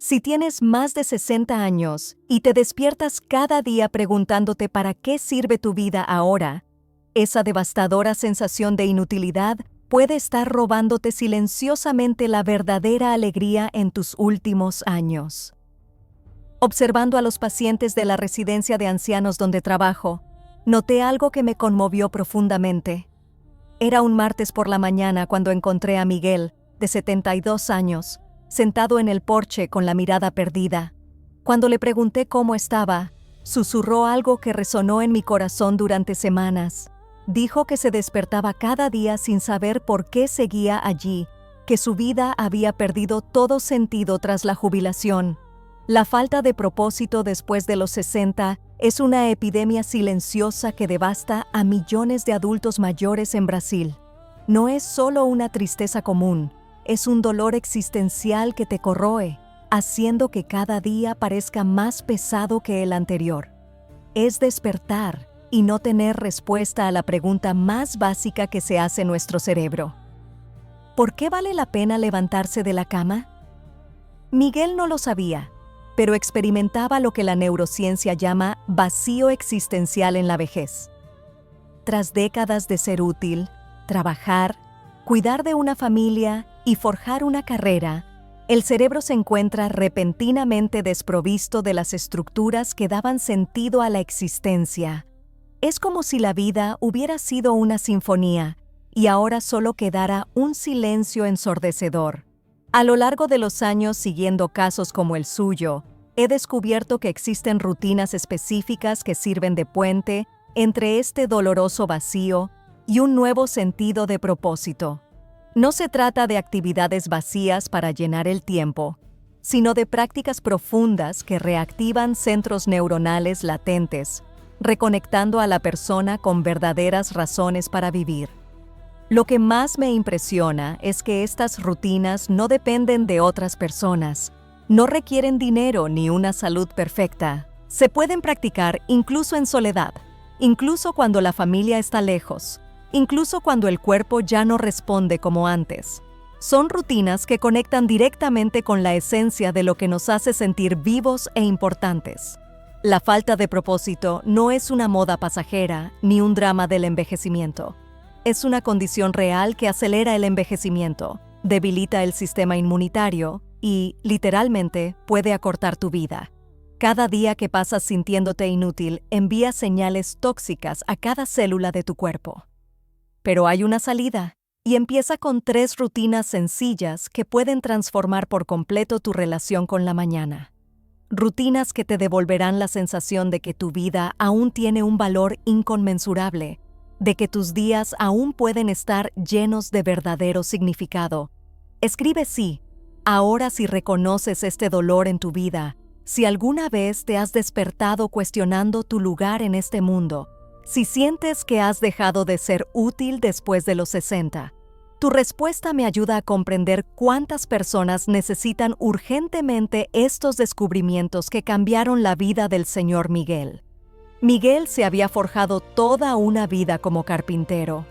Si tienes más de 60 años y te despiertas cada día preguntándote para qué sirve tu vida ahora, esa devastadora sensación de inutilidad puede estar robándote silenciosamente la verdadera alegría en tus últimos años. Observando a los pacientes de la residencia de ancianos donde trabajo, noté algo que me conmovió profundamente. Era un martes por la mañana cuando encontré a Miguel, de 72 años, sentado en el porche con la mirada perdida. Cuando le pregunté cómo estaba, susurró algo que resonó en mi corazón durante semanas. Dijo que se despertaba cada día sin saber por qué seguía allí, que su vida había perdido todo sentido tras la jubilación. La falta de propósito después de los 60 es una epidemia silenciosa que devasta a millones de adultos mayores en Brasil. No es solo una tristeza común, es un dolor existencial que te corroe, haciendo que cada día parezca más pesado que el anterior. Es despertar y no tener respuesta a la pregunta más básica que se hace nuestro cerebro. ¿Por qué vale la pena levantarse de la cama? Miguel no lo sabía, pero experimentaba lo que la neurociencia llama vacío existencial en la vejez. Tras décadas de ser útil, trabajar, cuidar de una familia y forjar una carrera, el cerebro se encuentra repentinamente desprovisto de las estructuras que daban sentido a la existencia. Es como si la vida hubiera sido una sinfonía y ahora solo quedara un silencio ensordecedor. A lo largo de los años siguiendo casos como el suyo, he descubierto que existen rutinas específicas que sirven de puente entre este doloroso vacío y un nuevo sentido de propósito. No se trata de actividades vacías para llenar el tiempo, sino de prácticas profundas que reactivan centros neuronales latentes, reconectando a la persona con verdaderas razones para vivir. Lo que más me impresiona es que estas rutinas no dependen de otras personas, no requieren dinero ni una salud perfecta. Se pueden practicar incluso en soledad, incluso cuando la familia está lejos, incluso cuando el cuerpo ya no responde como antes. Son rutinas que conectan directamente con la esencia de lo que nos hace sentir vivos e importantes. La falta de propósito no es una moda pasajera ni un drama del envejecimiento. Es una condición real que acelera el envejecimiento, debilita el sistema inmunitario y, literalmente, puede acortar tu vida. Cada día que pasas sintiéndote inútil envía señales tóxicas a cada célula de tu cuerpo. Pero hay una salida, y empieza con 3 rutinas sencillas que pueden transformar por completo tu relación con la mañana. Rutinas que te devolverán la sensación de que tu vida aún tiene un valor inconmensurable, de que tus días aún pueden estar llenos de verdadero significado. Escribe sí, ahora si reconoces este dolor en tu vida, si alguna vez te has despertado cuestionando tu lugar en este mundo, si sientes que has dejado de ser útil después de los 60, tu respuesta me ayuda a comprender cuántas personas necesitan urgentemente estos descubrimientos que cambiaron la vida del señor Miguel. Miguel se había forjado toda una vida como carpintero.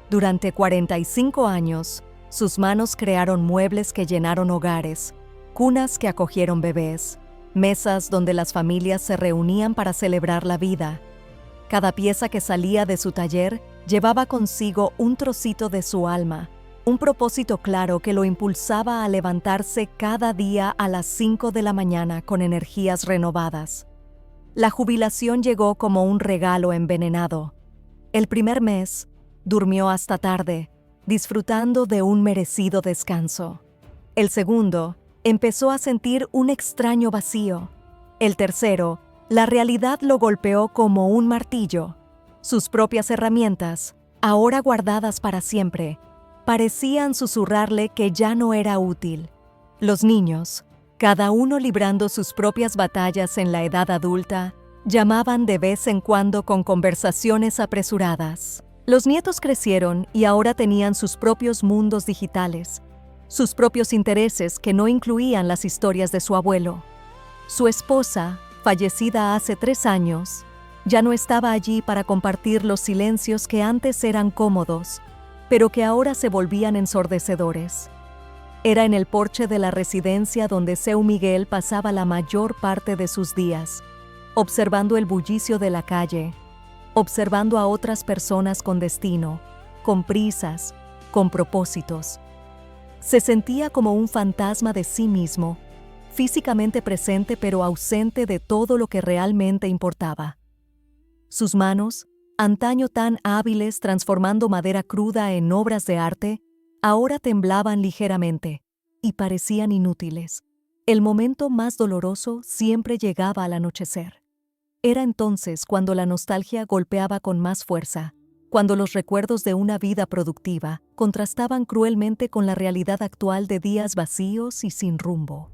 Durante 45 años, sus manos crearon muebles que llenaron hogares, cunas que acogieron bebés, mesas donde las familias se reunían para celebrar la vida. Cada pieza que salía de su taller llevaba consigo un trocito de su alma, un propósito claro que lo impulsaba a levantarse cada día a las 5 de la mañana con energías renovadas. La jubilación llegó como un regalo envenenado. El primer mes, durmió hasta tarde, disfrutando de un merecido descanso. El segundo, empezó a sentir un extraño vacío. El tercero, la realidad lo golpeó como un martillo. Sus propias herramientas, ahora guardadas para siempre, parecían susurrarle que ya no era útil. Los niños, cada uno librando sus propias batallas en la edad adulta, llamaban de vez en cuando con conversaciones apresuradas. Los nietos crecieron y ahora tenían sus propios mundos digitales, sus propios intereses que no incluían las historias de su abuelo. Su esposa, fallecida hace 3 años, ya no estaba allí para compartir los silencios que antes eran cómodos, pero que ahora se volvían ensordecedores. Era en el porche de la residencia donde Seu Miguel pasaba la mayor parte de sus días, observando el bullicio de la calle, observando a otras personas con destino, con prisas, con propósitos. Se sentía como un fantasma de sí mismo, físicamente presente pero ausente de todo lo que realmente importaba. Sus manos, antaño tan hábiles transformando madera cruda en obras de arte, ahora temblaban ligeramente y parecían inútiles. El momento más doloroso siempre llegaba al anochecer. Era entonces cuando la nostalgia golpeaba con más fuerza, cuando los recuerdos de una vida productiva contrastaban cruelmente con la realidad actual de días vacíos y sin rumbo.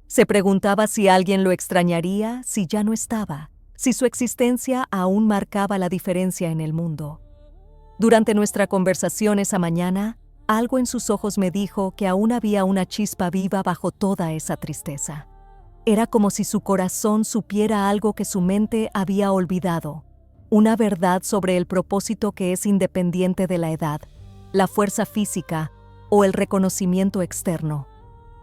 Se preguntaba si alguien lo extrañaría si ya no estaba, si su existencia aún marcaba la diferencia en el mundo. Durante nuestra conversación esa mañana, algo en sus ojos me dijo que aún había una chispa viva bajo toda esa tristeza. Era como si su corazón supiera algo que su mente había olvidado, una verdad sobre el propósito que es independiente de la edad, la fuerza física o el reconocimiento externo.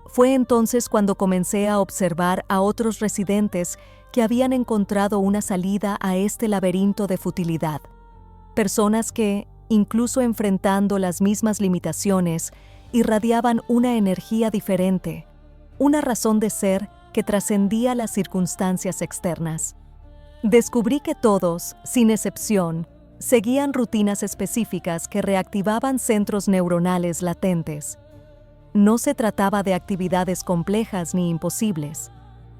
Fue entonces cuando comencé a observar a otros residentes que habían encontrado una salida a este laberinto de futilidad. Personas que, incluso enfrentando las mismas limitaciones, irradiaban una energía diferente, una razón de ser que trascendía las circunstancias externas. Descubrí que todos, sin excepción, seguían rutinas específicas que reactivaban centros neuronales latentes. No se trataba de actividades complejas ni imposibles.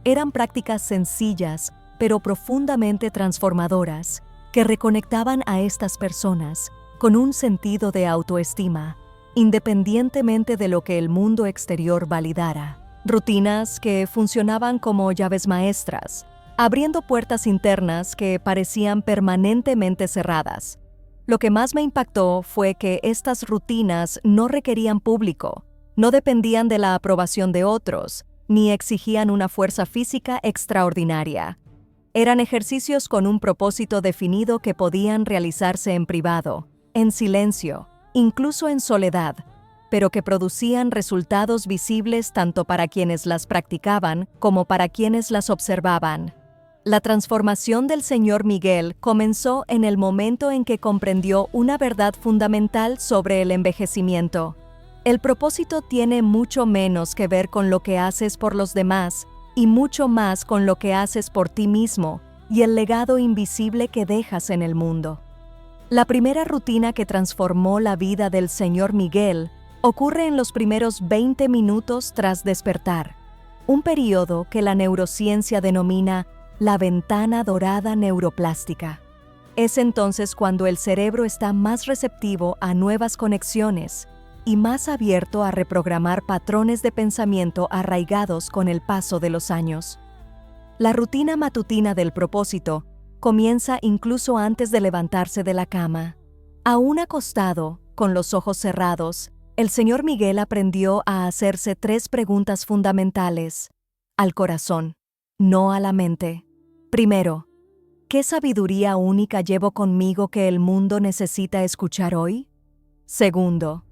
Eran prácticas sencillas, pero profundamente transformadoras, que reconectaban a estas personas con un sentido de autoestima, independientemente de lo que el mundo exterior validara. Rutinas que funcionaban como llaves maestras, abriendo puertas internas que parecían permanentemente cerradas. Lo que más me impactó fue que estas rutinas no requerían público, no dependían de la aprobación de otros, ni exigían una fuerza física extraordinaria. Eran ejercicios con un propósito definido que podían realizarse en privado, en silencio, incluso en soledad, pero que producían resultados visibles tanto para quienes las practicaban como para quienes las observaban. La transformación del señor Miguel comenzó en el momento en que comprendió una verdad fundamental sobre el envejecimiento. El propósito tiene mucho menos que ver con lo que haces por los demás y mucho más con lo que haces por ti mismo y el legado invisible que dejas en el mundo. La primera rutina que transformó la vida del señor Miguel ocurre en los primeros 20 minutos tras despertar, un periodo que la neurociencia denomina la ventana dorada neuroplástica. Es entonces cuando el cerebro está más receptivo a nuevas conexiones y más abierto a reprogramar patrones de pensamiento arraigados con el paso de los años. La rutina matutina del propósito comienza incluso antes de levantarse de la cama. Aún acostado, con los ojos cerrados, el señor Miguel aprendió a hacerse 3 preguntas fundamentales: al corazón, no a la mente. Primero, ¿qué sabiduría única llevo conmigo que el mundo necesita escuchar hoy? Segundo,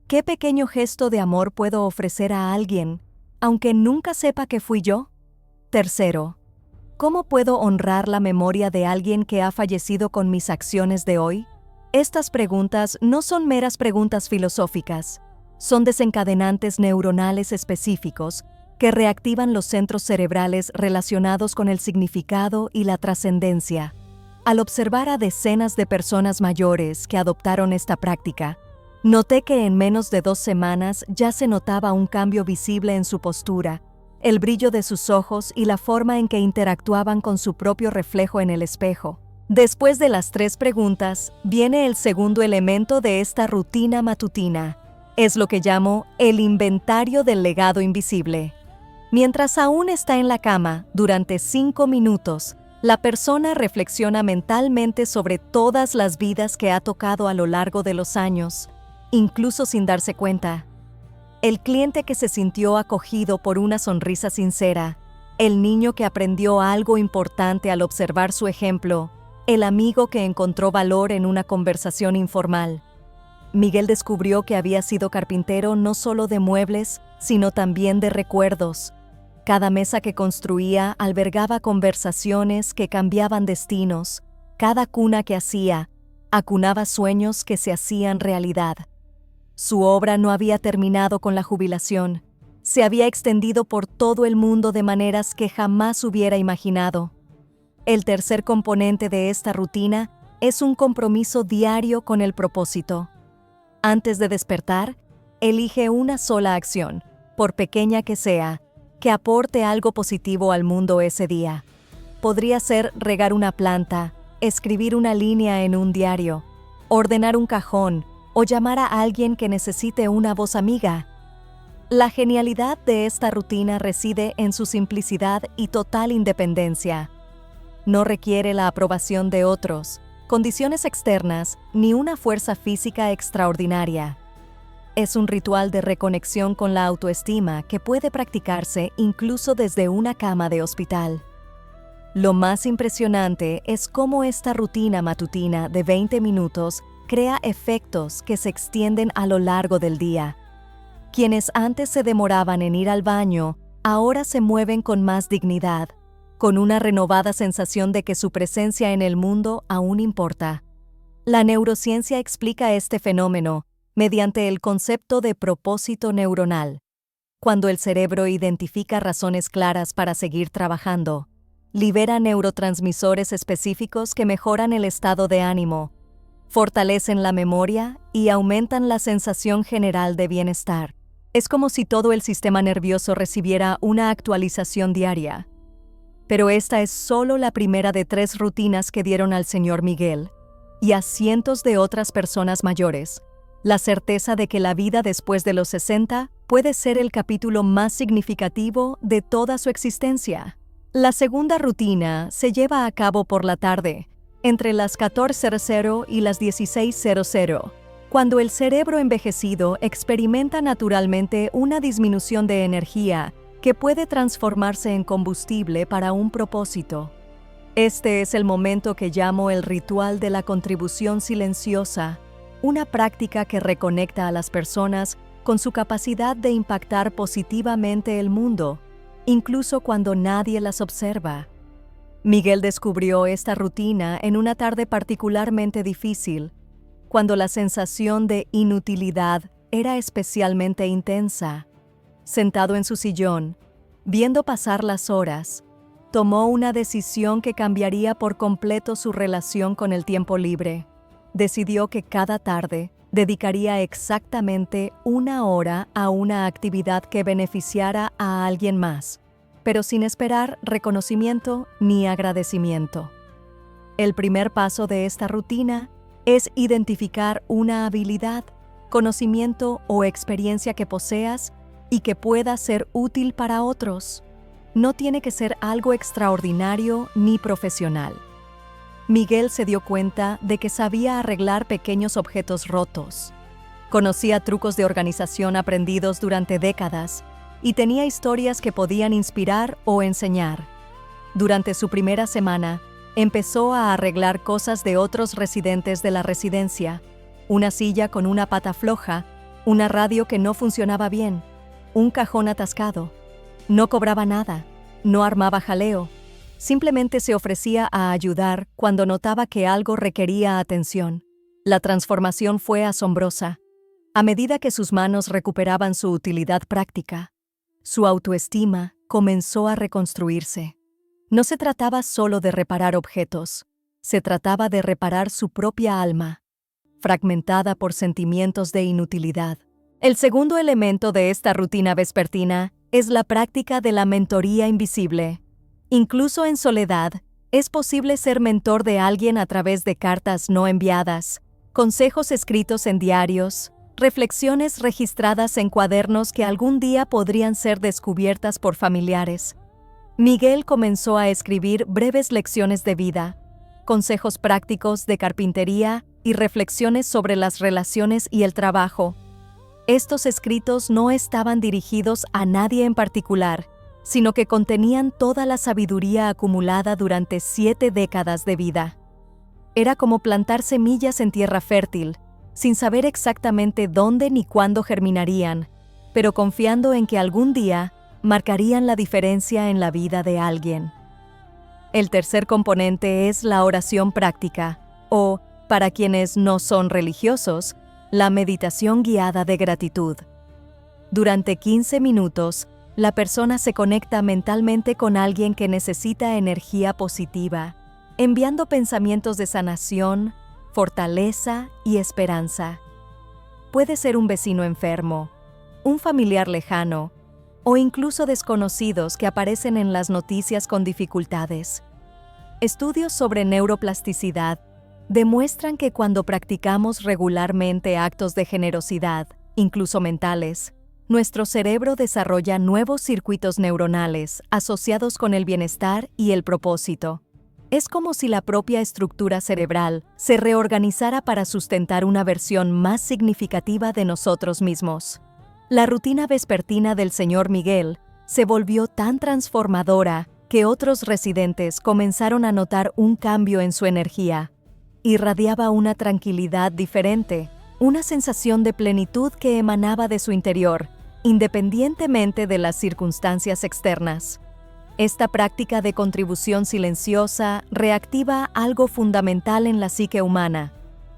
¿qué pequeño gesto de amor puedo ofrecer a alguien, aunque nunca sepa que fui yo? Tercero, ¿cómo puedo honrar la memoria de alguien que ha fallecido con mis acciones de hoy? Estas preguntas no son meras preguntas filosóficas, son desencadenantes neuronales específicos que reactivan los centros cerebrales relacionados con el significado y la trascendencia. Al observar a decenas de personas mayores que adoptaron esta práctica, noté que en menos de 2 semanas ya se notaba un cambio visible en su postura, el brillo de sus ojos y la forma en que interactuaban con su propio reflejo en el espejo. Después de las 3 preguntas, viene el segundo elemento de esta rutina matutina. Es lo que llamo el inventario del legado invisible. Mientras aún está en la cama, durante 5 minutos, la persona reflexiona mentalmente sobre todas las vidas que ha tocado a lo largo de los años, incluso sin darse cuenta. El cliente que se sintió acogido por una sonrisa sincera, el niño que aprendió algo importante al observar su ejemplo, el amigo que encontró valor en una conversación informal. Miguel descubrió que había sido carpintero no solo de muebles, sino también de recuerdos. Cada mesa que construía albergaba conversaciones que cambiaban destinos. Cada cuna que hacía acunaba sueños que se hacían realidad. Su obra no había terminado con la jubilación. Se había extendido por todo el mundo de maneras que jamás hubiera imaginado. El tercer componente de esta rutina es un compromiso diario con el propósito. Antes de despertar, elige una sola acción, por pequeña que sea, que aporte algo positivo al mundo ese día. Podría ser regar una planta, escribir una línea en un diario, ordenar un cajón o llamar a alguien que necesite una voz amiga. La genialidad de esta rutina reside en su simplicidad y total independencia. No requiere la aprobación de otros, condiciones externas ni una fuerza física extraordinaria. Es un ritual de reconexión con la autoestima que puede practicarse incluso desde una cama de hospital. Lo más impresionante es cómo esta rutina matutina de 20 minutos crea efectos que se extienden a lo largo del día. Quienes antes se demoraban en ir al baño, ahora se mueven con más dignidad, con una renovada sensación de que su presencia en el mundo aún importa. La neurociencia explica este fenómeno mediante el concepto de propósito neuronal. Cuando el cerebro identifica razones claras para seguir trabajando, libera neurotransmisores específicos que mejoran el estado de ánimo, fortalecen la memoria y aumentan la sensación general de bienestar. Es como si todo el sistema nervioso recibiera una actualización diaria. Pero esta es solo la primera de 3 rutinas que dieron al señor Miguel y a cientos de otras personas mayores la certeza de que la vida después de los 60 puede ser el capítulo más significativo de toda su existencia. La segunda rutina se lleva a cabo por la tarde, entre las 14:00 y las 16:00, cuando el cerebro envejecido experimenta naturalmente una disminución de energía que puede transformarse en combustible para un propósito. Este es el momento que llamo el ritual de la contribución silenciosa, una práctica que reconecta a las personas con su capacidad de impactar positivamente el mundo, incluso cuando nadie las observa. Miguel descubrió esta rutina en una tarde particularmente difícil, cuando la sensación de inutilidad era especialmente intensa. Sentado en su sillón, viendo pasar las horas, tomó una decisión que cambiaría por completo su relación con el tiempo libre. Decidió que cada tarde dedicaría exactamente 1 hora a una actividad que beneficiara a alguien más, pero sin esperar reconocimiento ni agradecimiento. El primer paso de esta rutina es identificar una habilidad, conocimiento o experiencia que poseas y que pueda ser útil para otros. No tiene que ser algo extraordinario ni profesional. Miguel se dio cuenta de que sabía arreglar pequeños objetos rotos. Conocía trucos de organización aprendidos durante décadas y tenía historias que podían inspirar o enseñar. Durante su primera semana, empezó a arreglar cosas de otros residentes de la residencia: una silla con una pata floja, una radio que no funcionaba bien, un cajón atascado. No cobraba nada, no armaba jaleo. Simplemente se ofrecía a ayudar cuando notaba que algo requería atención. La transformación fue asombrosa. A medida que sus manos recuperaban su utilidad práctica, su autoestima comenzó a reconstruirse. No se trataba solo de reparar objetos, se trataba de reparar su propia alma, fragmentada por sentimientos de inutilidad. El segundo elemento de esta rutina vespertina es la práctica de la mentoría invisible. Incluso en soledad, es posible ser mentor de alguien a través de cartas no enviadas, consejos escritos en diarios, reflexiones registradas en cuadernos que algún día podrían ser descubiertas por familiares. Miguel comenzó a escribir breves lecciones de vida, consejos prácticos de carpintería y reflexiones sobre las relaciones y el trabajo. Estos escritos no estaban dirigidos a nadie en particular, sino que contenían toda la sabiduría acumulada durante 7 décadas de vida. Era como plantar semillas en tierra fértil, sin saber exactamente dónde ni cuándo germinarían, pero confiando en que algún día marcarían la diferencia en la vida de alguien. El tercer componente es la oración práctica, o, para quienes no son religiosos, la meditación guiada de gratitud. Durante 15 minutos, la persona se conecta mentalmente con alguien que necesita energía positiva, enviando pensamientos de sanación, fortaleza y esperanza. Puede ser un vecino enfermo, un familiar lejano, o incluso desconocidos que aparecen en las noticias con dificultades. Estudios sobre neuroplasticidad demuestran que cuando practicamos regularmente actos de generosidad, incluso mentales, nuestro cerebro desarrolla nuevos circuitos neuronales asociados con el bienestar y el propósito. Es como si la propia estructura cerebral se reorganizara para sustentar una versión más significativa de nosotros mismos. La rutina vespertina del señor Miguel se volvió tan transformadora que otros residentes comenzaron a notar un cambio en su energía. Irradiaba una tranquilidad diferente, una sensación de plenitud que emanaba de su interior, independientemente de las circunstancias externas. Esta práctica de contribución silenciosa reactiva algo fundamental en la psique humana,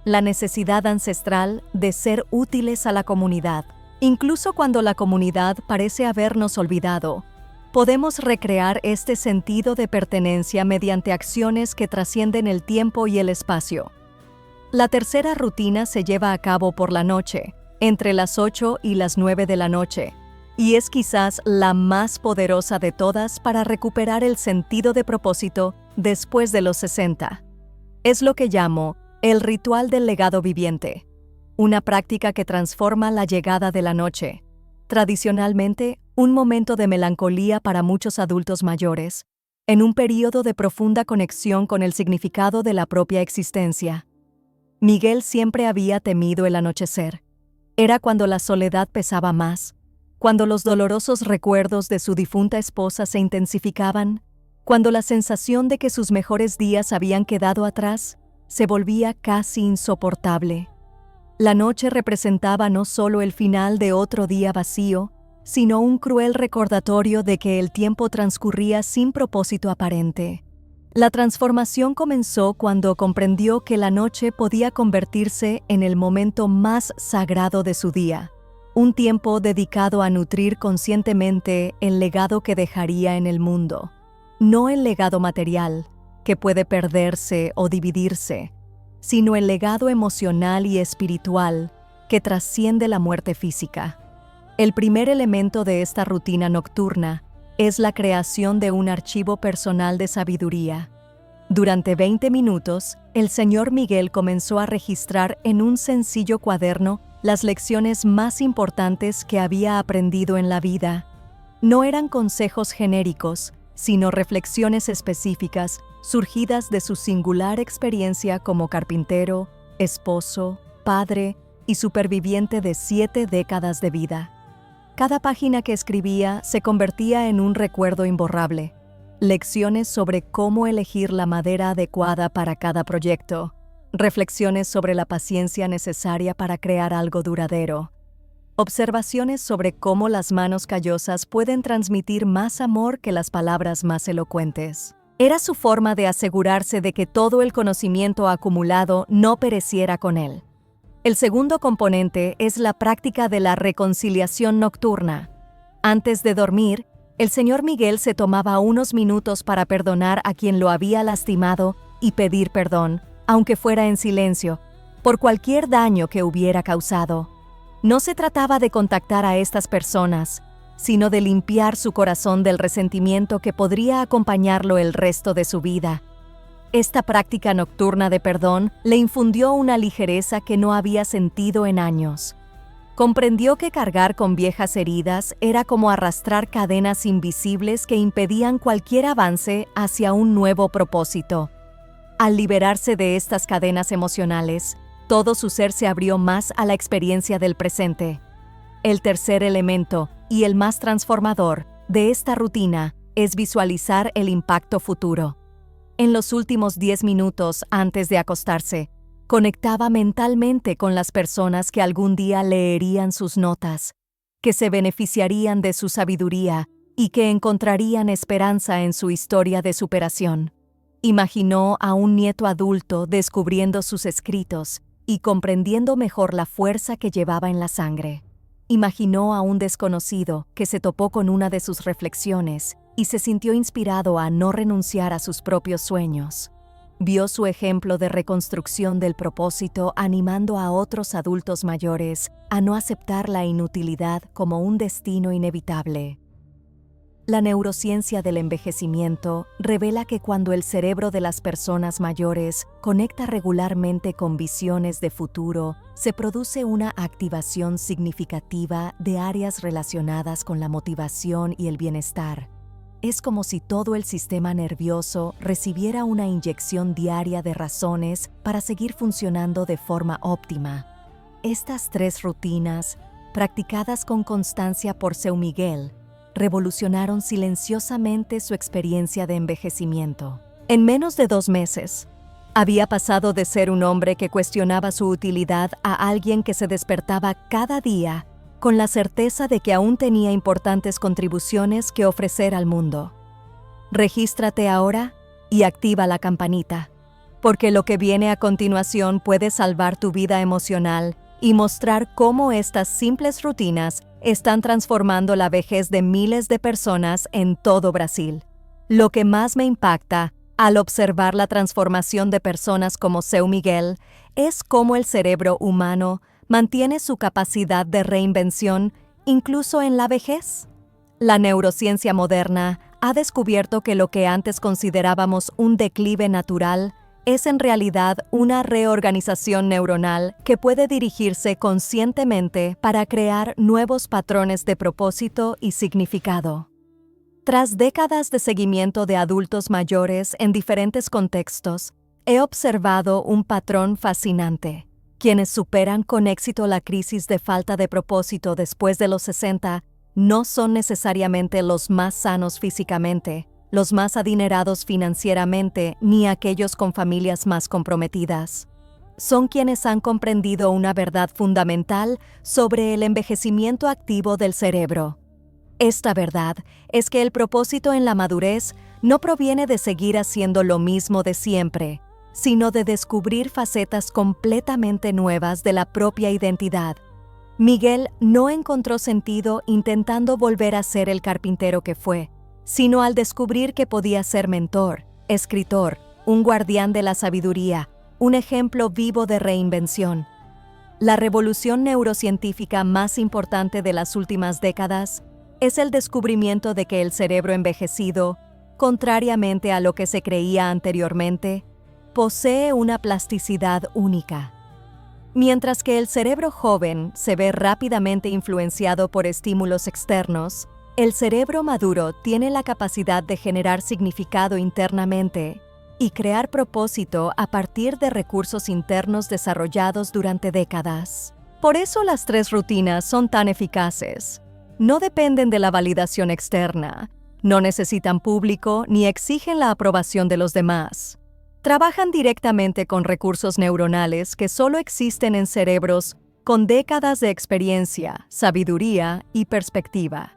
la necesidad ancestral de ser útiles a la comunidad. Incluso cuando la comunidad parece habernos olvidado, podemos recrear este sentido de pertenencia mediante acciones que trascienden el tiempo y el espacio. La tercera rutina se lleva a cabo por la noche, entre las 8 y las 9 de la noche, y es quizás la más poderosa de todas para recuperar el sentido de propósito después de los 60. Es lo que llamo el ritual del legado viviente, una práctica que transforma la llegada de la noche, tradicionalmente un momento de melancolía para muchos adultos mayores, en un período de profunda conexión con el significado de la propia existencia. Miguel siempre había temido el anochecer. Era cuando la soledad pesaba más, cuando los dolorosos recuerdos de su difunta esposa se intensificaban, cuando la sensación de que sus mejores días habían quedado atrás se volvía casi insoportable. La noche representaba no solo el final de otro día vacío, sino un cruel recordatorio de que el tiempo transcurría sin propósito aparente. La transformación comenzó cuando comprendió que la noche podía convertirse en el momento más sagrado de su día, un tiempo dedicado a nutrir conscientemente el legado que dejaría en el mundo, no el legado material, que puede perderse o dividirse, sino el legado emocional y espiritual que trasciende la muerte física. El primer elemento de esta rutina nocturna es la creación de un archivo personal de sabiduría. Durante 20 minutos, el señor Miguel comenzó a registrar en un sencillo cuaderno las lecciones más importantes que había aprendido en la vida. No eran consejos genéricos, sino reflexiones específicas surgidas de su singular experiencia como carpintero, esposo, padre y superviviente de 7 décadas de vida. Cada página que escribía se convertía en un recuerdo imborrable. Lecciones sobre cómo elegir la madera adecuada para cada proyecto. Reflexiones sobre la paciencia necesaria para crear algo duradero. Observaciones sobre cómo las manos callosas pueden transmitir más amor que las palabras más elocuentes. Era su forma de asegurarse de que todo el conocimiento acumulado no pereciera con él. El segundo componente es la práctica de la reconciliación nocturna. Antes de dormir, el señor Miguel se tomaba unos minutos para perdonar a quien lo había lastimado y pedir perdón, aunque fuera en silencio, por cualquier daño que hubiera causado. No se trataba de contactar a estas personas, sino de limpiar su corazón del resentimiento que podría acompañarlo el resto de su vida. Esta práctica nocturna de perdón le infundió una ligereza que no había sentido en años. Comprendió que cargar con viejas heridas era como arrastrar cadenas invisibles que impedían cualquier avance hacia un nuevo propósito. Al liberarse de estas cadenas emocionales, todo su ser se abrió más a la experiencia del presente. El tercer elemento, y el más transformador, de esta rutina es visualizar el impacto futuro. En los últimos 10 minutos antes de acostarse, Conectaba mentalmente con las personas que algún día leerían sus notas, que se beneficiarían de su sabiduría y que encontrarían esperanza en su historia de superación. Imaginó a un nieto adulto descubriendo sus escritos y comprendiendo mejor la fuerza que llevaba en la sangre. Imaginó a un desconocido que se topó con una de sus reflexiones y se sintió inspirado a no renunciar a sus propios sueños. Vio su ejemplo de reconstrucción del propósito animando a otros adultos mayores a no aceptar la inutilidad como un destino inevitable. La neurociencia del envejecimiento revela que cuando el cerebro de las personas mayores conecta regularmente con visiones de futuro, se produce una activación significativa de áreas relacionadas con la motivación y el bienestar. Es como si todo el sistema nervioso recibiera una inyección diaria de razones para seguir funcionando de forma óptima. Estas 3 rutinas, practicadas con constancia por Seu Miguel, revolucionaron silenciosamente su experiencia de envejecimiento. En menos de 2 meses, había pasado de ser un hombre que cuestionaba su utilidad a alguien que se despertaba cada día con la certeza de que aún tenía importantes contribuciones que ofrecer al mundo. Regístrate ahora y activa la campanita, porque lo que viene a continuación puede salvar tu vida emocional y mostrar cómo estas simples rutinas están transformando la vejez de miles de personas en todo Brasil. Lo que más me impacta al observar la transformación de personas como Seu Miguel es cómo el cerebro humano mantiene su capacidad de reinvención incluso en la vejez. La neurociencia moderna ha descubierto que lo que antes considerábamos un declive natural es en realidad una reorganización neuronal que puede dirigirse conscientemente para crear nuevos patrones de propósito y significado. Tras décadas de seguimiento de adultos mayores en diferentes contextos, he observado un patrón fascinante. Quienes superan con éxito la crisis de falta de propósito después de los 60 no son necesariamente los más sanos físicamente, los más adinerados financieramente, ni aquellos con familias más comprometidas. Son quienes han comprendido una verdad fundamental sobre el envejecimiento activo del cerebro. Esta verdad es que el propósito en la madurez no proviene de seguir haciendo lo mismo de siempre, sino de descubrir facetas completamente nuevas de la propia identidad. Miguel no encontró sentido intentando volver a ser el carpintero que fue, sino al descubrir que podía ser mentor, escritor, un guardián de la sabiduría, un ejemplo vivo de reinvención. La revolución neurocientífica más importante de las últimas décadas es el descubrimiento de que el cerebro envejecido, contrariamente a lo que se creía anteriormente, posee una plasticidad única. Mientras que el cerebro joven se ve rápidamente influenciado por estímulos externos, el cerebro maduro tiene la capacidad de generar significado internamente y crear propósito a partir de recursos internos desarrollados durante décadas. Por eso las 3 rutinas son tan eficaces. No dependen de la validación externa, no necesitan público ni exigen la aprobación de los demás. Trabajan directamente con recursos neuronales que solo existen en cerebros con décadas de experiencia, sabiduría y perspectiva.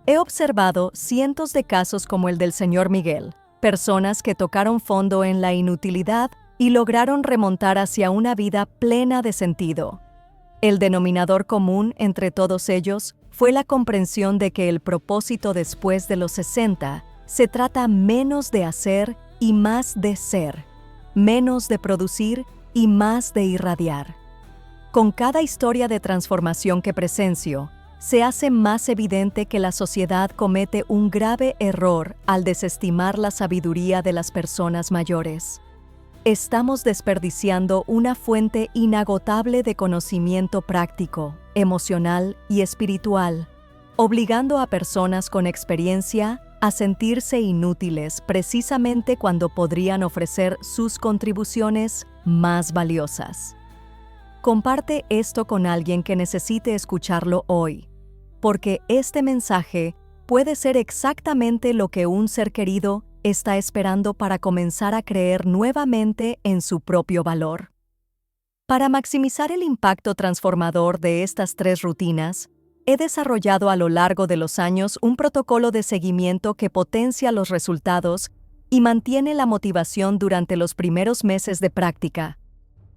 He observado cientos de casos como el del señor Miguel, personas que tocaron fondo en la inutilidad y lograron remontar hacia una vida plena de sentido. El denominador común entre todos ellos fue la comprensión de que el propósito después de los 60 se trata menos de hacer y más de ser, menos de producir y más de irradiar. Con cada historia de transformación que presencio, se hace más evidente que la sociedad comete un grave error al desestimar la sabiduría de las personas mayores. Estamos desperdiciando una fuente inagotable de conocimiento práctico, emocional y espiritual, obligando a personas con experiencia a sentirse inútiles precisamente cuando podrían ofrecer sus contribuciones más valiosas. Comparte esto con alguien que necesite escucharlo hoy, porque este mensaje puede ser exactamente lo que un ser querido está esperando para comenzar a creer nuevamente en su propio valor. Para maximizar el impacto transformador de estas 3 rutinas, he desarrollado a lo largo de los años un protocolo de seguimiento que potencia los resultados y mantiene la motivación durante los primeros meses de práctica.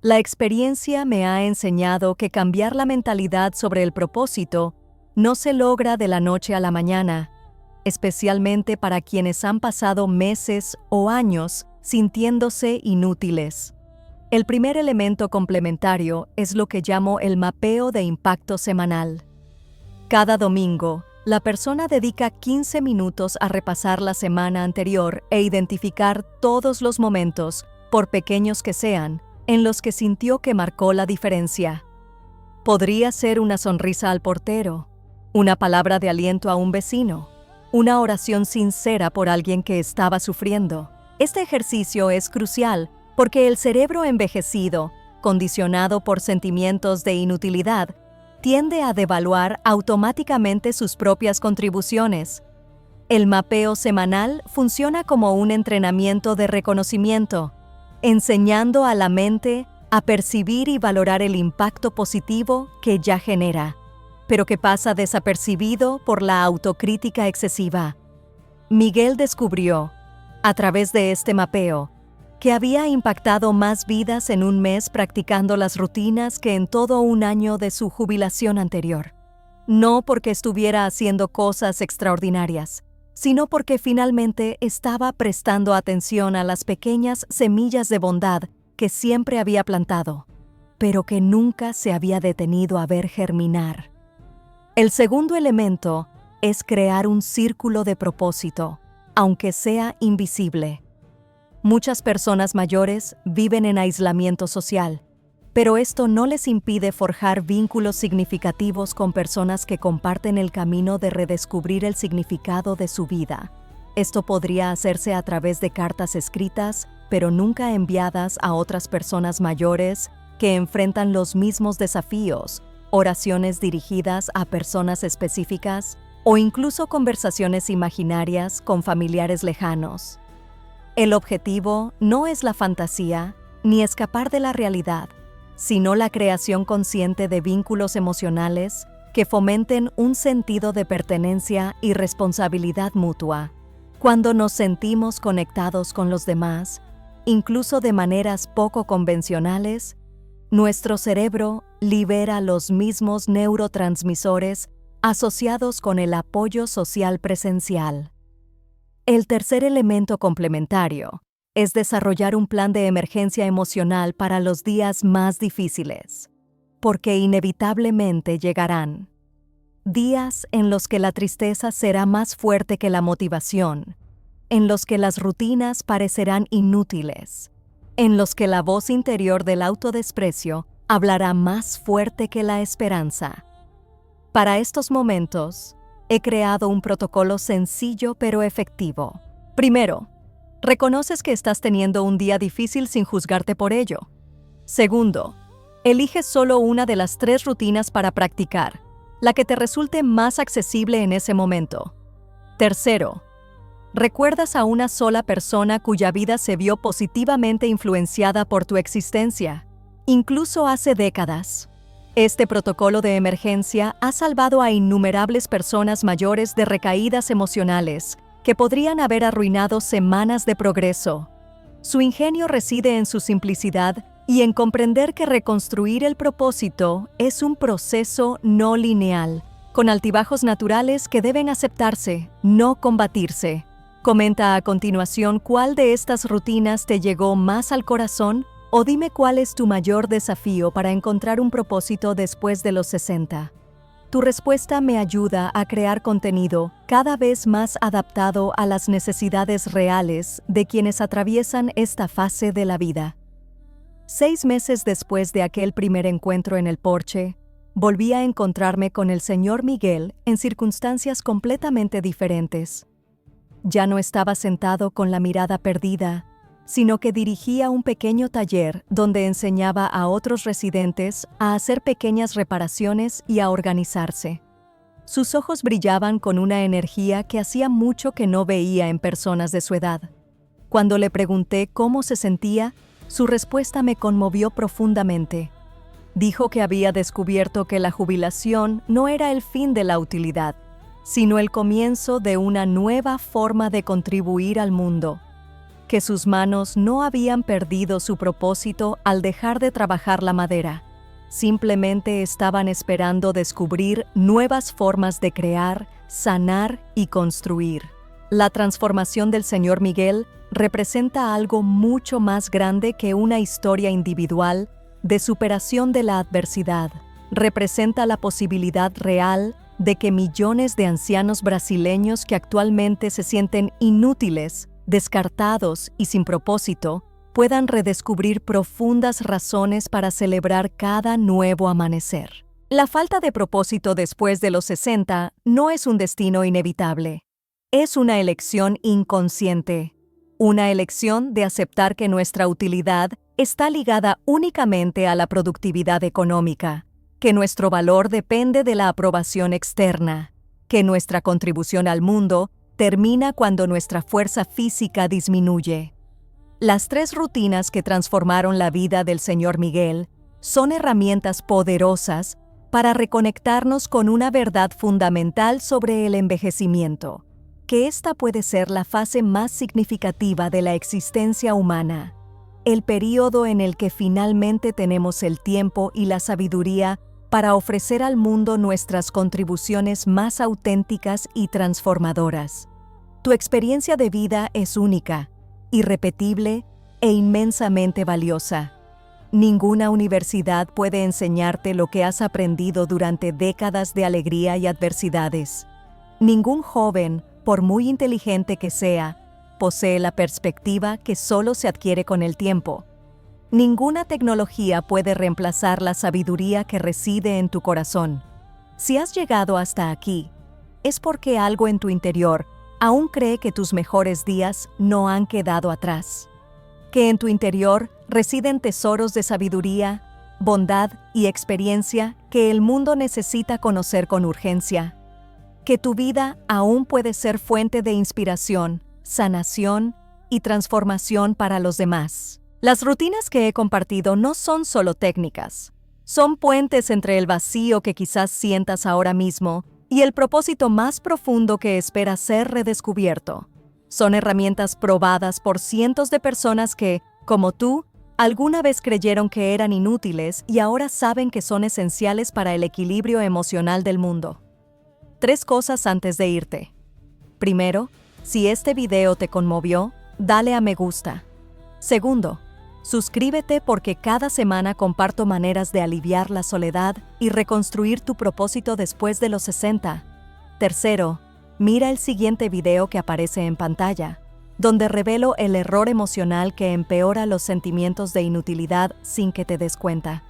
La experiencia me ha enseñado que cambiar la mentalidad sobre el propósito no se logra de la noche a la mañana, especialmente para quienes han pasado meses o años sintiéndose inútiles. El primer elemento complementario es lo que llamo el mapeo de impacto semanal. Cada domingo, la persona dedica 15 minutos a repasar la semana anterior e identificar todos los momentos, por pequeños que sean, en los que sintió que marcó la diferencia. Podría ser una sonrisa al portero, una palabra de aliento a un vecino, una oración sincera por alguien que estaba sufriendo. Este ejercicio es crucial porque el cerebro envejecido, condicionado por sentimientos de inutilidad, tiende a devaluar automáticamente sus propias contribuciones. El mapeo semanal funciona como un entrenamiento de reconocimiento, enseñando a la mente a percibir y valorar el impacto positivo que ya genera, pero que pasa desapercibido por la autocrítica excesiva. Miguel descubrió, a través de este mapeo, que había impactado más vidas en un mes practicando las rutinas que en todo un año de su jubilación anterior. No porque estuviera haciendo cosas extraordinarias, sino porque finalmente estaba prestando atención a las pequeñas semillas de bondad que siempre había plantado, pero que nunca se había detenido a ver germinar. El segundo elemento es crear un círculo de propósito, aunque sea invisible. Muchas personas mayores viven en aislamiento social, pero esto no les impide forjar vínculos significativos con personas que comparten el camino de redescubrir el significado de su vida. Esto podría hacerse a través de cartas escritas, pero nunca enviadas a otras personas mayores que enfrentan los mismos desafíos, oraciones dirigidas a personas específicas o incluso conversaciones imaginarias con familiares lejanos. El objetivo no es la fantasía ni escapar de la realidad, sino la creación consciente de vínculos emocionales que fomenten un sentido de pertenencia y responsabilidad mutua. Cuando nos sentimos conectados con los demás, incluso de maneras poco convencionales, nuestro cerebro libera los mismos neurotransmisores asociados con el apoyo social presencial. El tercer elemento complementario es desarrollar un plan de emergencia emocional para los días más difíciles, porque inevitablemente llegarán. Días en los que la tristeza será más fuerte que la motivación, en los que las rutinas parecerán inútiles, en los que la voz interior del autodesprecio hablará más fuerte que la esperanza. Para estos momentos, he creado un protocolo sencillo pero efectivo. Primero, reconoces que estás teniendo un día difícil sin juzgarte por ello. Segundo, elige solo una de las 3 rutinas para practicar, la que te resulte más accesible en ese momento. Tercero, recuerdas a una sola persona cuya vida se vio positivamente influenciada por tu existencia, incluso hace décadas. Este protocolo de emergencia ha salvado a innumerables personas mayores de recaídas emocionales que podrían haber arruinado semanas de progreso. Su ingenio reside en su simplicidad y en comprender que reconstruir el propósito es un proceso no lineal, con altibajos naturales que deben aceptarse, no combatirse. Comenta a continuación cuál de estas rutinas te llegó más al corazón o dime cuál es tu mayor desafío para encontrar un propósito después de los 60. Tu respuesta me ayuda a crear contenido cada vez más adaptado a las necesidades reales de quienes atraviesan esta fase de la vida. 6 meses después de aquel primer encuentro en el porche, volví a encontrarme con el señor Miguel en circunstancias completamente diferentes. Ya no estaba sentado con la mirada perdida, sino que dirigía un pequeño taller donde enseñaba a otros residentes a hacer pequeñas reparaciones y a organizarse. Sus ojos brillaban con una energía que hacía mucho que no veía en personas de su edad. Cuando le pregunté cómo se sentía, su respuesta me conmovió profundamente. Dijo que había descubierto que la jubilación no era el fin de la utilidad, sino el comienzo de una nueva forma de contribuir al mundo, que sus manos no habían perdido su propósito al dejar de trabajar la madera. Simplemente estaban esperando descubrir nuevas formas de crear, sanar y construir. La transformación del Sr. Miguel representa algo mucho más grande que una historia individual de superación de la adversidad. Representa la posibilidad real de que millones de ancianos brasileños que actualmente se sienten inútiles, descartados y sin propósito, puedan redescubrir profundas razones para celebrar cada nuevo amanecer. La falta de propósito después de los 60 no es un destino inevitable. Es una elección inconsciente. Una elección de aceptar que nuestra utilidad está ligada únicamente a la productividad económica, que nuestro valor depende de la aprobación externa, que nuestra contribución al mundo termina cuando nuestra fuerza física disminuye. Las 3 rutinas que transformaron la vida del Sr. Miguel son herramientas poderosas para reconectarnos con una verdad fundamental sobre el envejecimiento, que esta puede ser la fase más significativa de la existencia humana, el período en el que finalmente tenemos el tiempo y la sabiduría para ofrecer al mundo nuestras contribuciones más auténticas y transformadoras. Tu experiencia de vida es única, irrepetible e inmensamente valiosa. Ninguna universidad puede enseñarte lo que has aprendido durante décadas de alegría y adversidades. Ningún joven, por muy inteligente que sea, posee la perspectiva que solo se adquiere con el tiempo. Ninguna tecnología puede reemplazar la sabiduría que reside en tu corazón. Si has llegado hasta aquí, es porque algo en tu interior aún cree que tus mejores días no han quedado atrás, que en tu interior residen tesoros de sabiduría, bondad y experiencia que el mundo necesita conocer con urgencia, que tu vida aún puede ser fuente de inspiración, sanación y transformación para los demás. Las rutinas que he compartido no son solo técnicas, son puentes entre el vacío que quizás sientas ahora mismo y el propósito más profundo que espera ser redescubierto. Son herramientas probadas por cientos de personas que, como tú, alguna vez creyeron que eran inútiles y ahora saben que son esenciales para el equilibrio emocional del mundo. 3 cosas antes de irte. Primero, si este video te conmovió, dale a me gusta. Segundo, suscríbete porque cada semana comparto maneras de aliviar la soledad y reconstruir tu propósito después de los 60. Tercero, mira el siguiente video que aparece en pantalla, donde revelo el error emocional que empeora los sentimientos de inutilidad sin que te des cuenta.